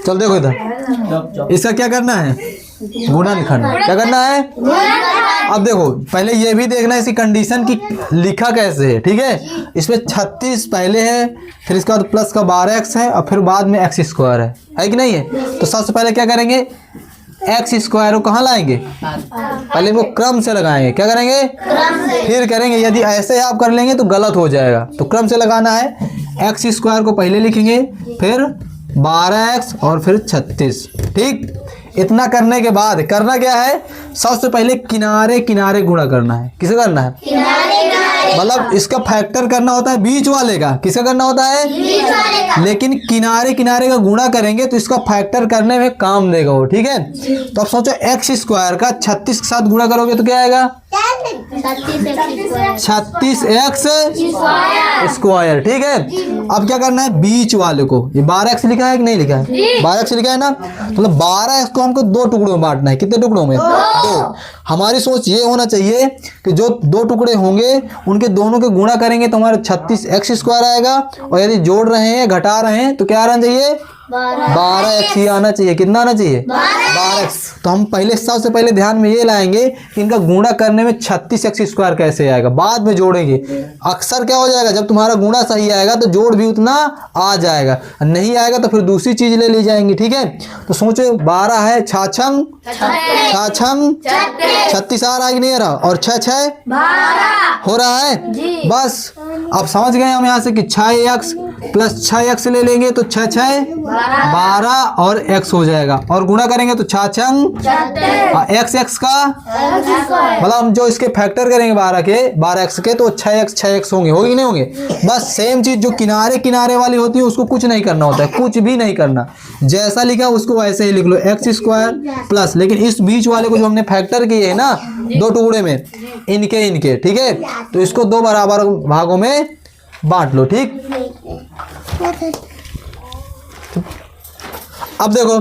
चल देखो इधर, इसका क्या करना है, गुणा लिखना है। क्या करना है, अब देखो पहले ये भी देखना है इसकी कंडीशन की लिखा कैसे है, ठीक है। इसमें 36 पहले है, फिर इसके बाद प्लस का 12x है और फिर बाद में x स्क्वायर है कि नहीं है। तो सबसे पहले क्या करेंगे, एक्स स्क्वायर को कहाँ लाएंगे, पहले वो क्रम से लगाएंगे। क्या करेंगे, फिर करेंगे। यदि ऐसे आप कर लेंगे तो गलत हो जाएगा, तो क्रम से लगाना है। एक्स स्क्वायर को पहले लिखेंगे, फिर 12x और फिर 36, ठीक। इतना करने के बाद करना क्या है, सबसे पहले किनारे किनारे गुणा करना है। किसे करना है, मतलब इसका फैक्टर करना होता है बीच वाले का। किसका करना होता है, बीच वाले का। लेकिन किनारे किनारे का गुणा करेंगे तो इसका फैक्टर करने में काम देगा वो, ठीक है। तो अब सोचो एक्स स्क्वायर का 36 के साथ गुणा करोगे तो क्या आएगा, 36x स्क्वायर, ठीक है। अब क्या करना है, बीच वाले को, ये 12x लिखा है कि नहीं लिखा है, 12x लिखा है ना, तो 12x को हमको दो टुकड़ों में बांटना है। कितने टुकड़ों में, दो। हमारी सोच ये होना चाहिए कि जो दो टुकड़े होंगे उनके दोनों के गुणा करेंगे तो हमारे 36x स्क्वायर आएगा, और यदि जोड़ रहे हैं घटा रहे हैं तो क्या आना चाहिए, 12x ही आना चाहिए। कितना आना चाहिए, 12x। तो हम पहले सबसे पहले ध्यान में ये लाएंगे कि इनका गुणा करने में 36x स्क्वायर कैसे आएगा, बाद में जोड़ेंगे। अक्सर क्या हो जाएगा, जब तुम्हारा गुणा सही आएगा तो जोड़ भी उतना आ जाएगा, नहीं आएगा तो फिर दूसरी चीज ले ली जाएंगी, ठीक है। तो सोचो 12 है, छाछंग 36 आ रहा है कि नहीं आ रहा, और 6 हो रहा है बस। अब समझ गए हम यहाँ से कि 6x प्लस 6x ले लेंगे तो 6 12 और x हो जाएगा, और गुणा करेंगे तो 6 x का, मतलब हम जो इसके फैक्टर करेंगे 12x के तो 6x होंगे, होगी नहीं होंगे। बस सेम चीज जो किनारे किनारे वाली होती है उसको कुछ नहीं करना होता है, कुछ भी नहीं करना, जैसा लिखा उसको वैसे ही लिख लो, एक्स स्क्वायर प्लस, लेकिन इस बीच वाले को जो हमने फैक्टर किए है ना दो टुकड़े में, इनके, ठीक है। तो इसको दो बराबर भागों में बांट लो, ठीक। अब देखो,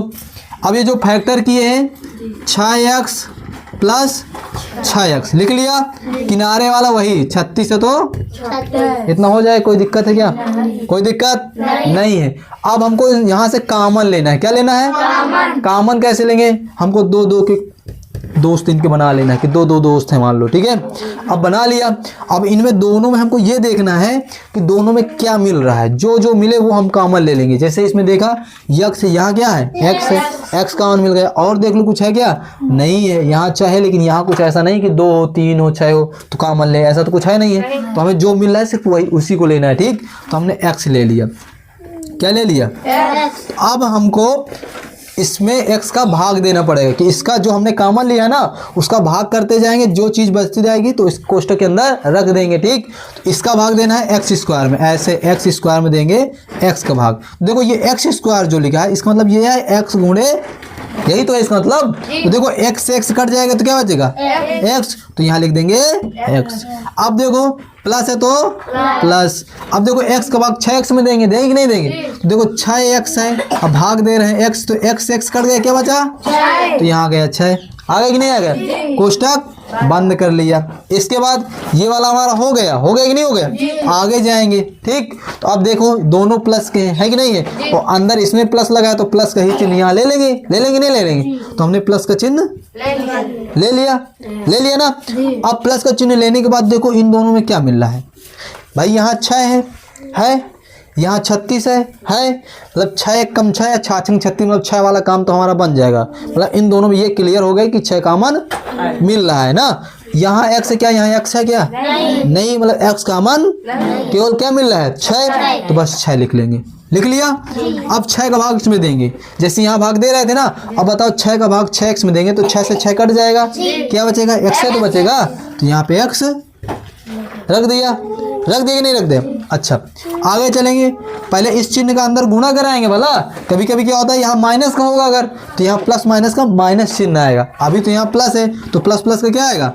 अब ये जो फैक्टर किए हैं 6x प्लस 6x लिख लिया, किनारे वाला वही 36 है तो इतना हो जाए। कोई दिक्कत है क्या, कोई दिक्कत नहीं है। अब हमको यहाँ से कॉमन लेना है। क्या लेना है, कॉमन कैसे लेंगे, हमको दो के दोस्त इनके बना लेना है कि दो दोस्त हैं मान लो, ठीक है। अब बना लिया, अब इनमें दोनों में हमको ये देखना है कि दोनों में क्या मिल रहा है, जो मिले वो हम कॉमन ले लेंगे। जैसे इसमें देखा x है, यहाँ क्या है, x है, x कॉमन मिल गया। और देख लो कुछ है क्या, नहीं है, यहाँ 6 है, लेकिन यहाँ कुछ ऐसा नहीं कि 2 हो 3 हो 6 हो तो कॉमन ले, ऐसा तो कुछ है नहीं है। तो हमें जो मिल रहा है सिर्फ वही उसी को लेना है, ठीक। तो हमने x ले लिया, क्या ले लिया, अब हमको इसमें x का भाग देना पड़ेगा कि इसका जो हमने कॉमन लिया है ना उसका भाग करते जाएंगे, जो चीज़ बचती जाएगी तो इस कोष्ठक के अंदर रख देंगे, ठीक। तो इसका भाग देना है एक्स स्क्वायर में, ऐसे एक्स स्क्वायर में देंगे x का भाग। देखो ये एक्स स्क्वायर जो लिखा है इसका मतलब ये है x गुणे, यही तो है इसका मतलब। तो देखो x से x कट जाएगा तो क्या बचेगा, x, तो यहाँ लिख देंगे x। अब देखो प्लस है तो प्लस, अब देखो x का भाग 6x में देंगे कि नहीं देंगे, तो देखो 6x है, अब भाग दे रहे हैं x, तो x कट गया, क्या बचा, तो यहाँ गया 6, आ गया कि नहीं आ गया, कोष्टक बंद कर लिया। इसके बाद ये वाला हमारा हो गया कि नहीं हो गया, आगे जाएंगे, ठीक। तो अब देखो दोनों प्लस के हैं कि नहीं है, और अंदर इसमें प्लस लगा है तो प्लस का ही चिन्ह यहाँ ले लेंगे नहीं ले लेंगे, तो हमने प्लस का चिन्ह ले लिया ना। अब प्लस का चिन्ह लेने के बाद देखो इन दोनों में क्या मिल रहा है भाई, यहाँ 6 है, यहाँ 36 है, मतलब 6 कम 6 या 6 36, मतलब 6 वाला काम तो हमारा बन जाएगा। मतलब इन दोनों में ये क्लियर हो गया कि 6 कॉमन मिल रहा है ना। यहाँ x है क्या, यहाँ x है क्या, नहीं, मतलब x कॉमन केवल क्या मिल रहा है, 6, तो बस 6 लिख लेंगे, लिख लिया। अब 6 का भाग इसमें देंगे, जैसे यहाँ भाग दे रहे थे ना, अब बताओ 6 का भाग 6x में देंगे तो 6 से 6 कट जाएगा, क्या बचेगा, x है तो बचेगा, तो यहाँ पे x रख दिया कि नहीं रख दिया। अच्छा आगे चलेंगे, पहले इस चिन्ह का अंदर गुणा कराएंगे भला, कभी कभी क्या होता है यहाँ माइनस का होगा अगर, तो यहाँ प्लस माइनस का माइनस चिन्ह आएगा। अभी तो यहाँ प्लस है तो प्लस का क्या आएगा,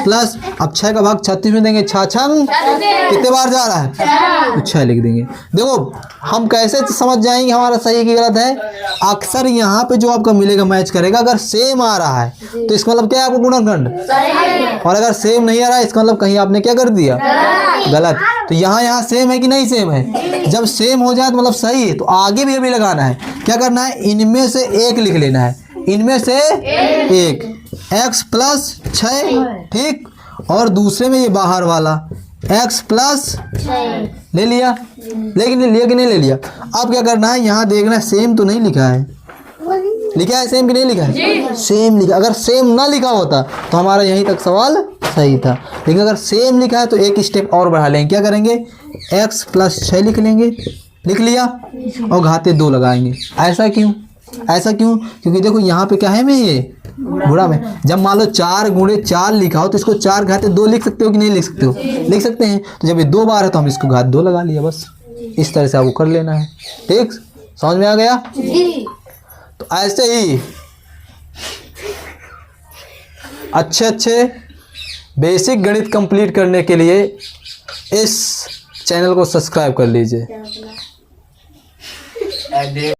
प्लस। अब 6 का भाग 36 में देंगे, 6 कितने बार जा रहा है, तो 6 लिख देंगे। देखो हम कैसे समझ जाएंगे हमारा सही की गलत है, अक्सर यहाँ पे जो आपका मिलेगा मैच करेगा, अगर सेम आ रहा है तो इसका मतलब क्या है, आपको गुणनखंड, और अगर सेम नहीं आ रहा है इसका मतलब कहीं आपने क्या कर दिया, गलत। तो यहाँ से सेम है कि नहीं सेम है? जब सेम हो जाए तो मतलब सही है, तो आगे भी अभी लगाना है। क्या करना है? इनमें से एक लिख लेना है, इनमें से एक, x प्लस 6, ठीक। और दूसरे में ये बाहर वाला x प्लस ले लिया, लेकिन ले लिया कि नहीं ले लिया? अब क्या करना है? यहाँ देखना सेम तो नहीं लिखा है, लिखा है सेम कि नहीं लिखा है? सेम लिखा। अगर सेम ना लिखा होता तो हमारा यहीं तक सवाल सही था, लेकिन अगर सेम लिखा है तो एक स्टेप और बढ़ा लेंगे। क्या करेंगे? x प्लस 6 लिख लेंगे, लिख लिया, और घाते 2 लगाएंगे। ऐसा क्यों? ऐसा क्यों? क्योंकि देखो यहाँ पे क्या है में, ये गुणा में। जब मान लो 4 गुणे 4 लिखा हो तो इसको 4 घाते 2 लिख सकते हो कि नहीं लिख सकते हो? लिख सकते हैं। तो जब ये 2 बार है तो हम इसको घात 2 लगा लिया, बस इस तरह से आपको कर लेना है। ठीक, समझ में आ गया? तो ऐसे ही अच्छे बेसिक गणित कंप्लीट करने के लिए इस चैनल को सब्सक्राइब कर लीजिए।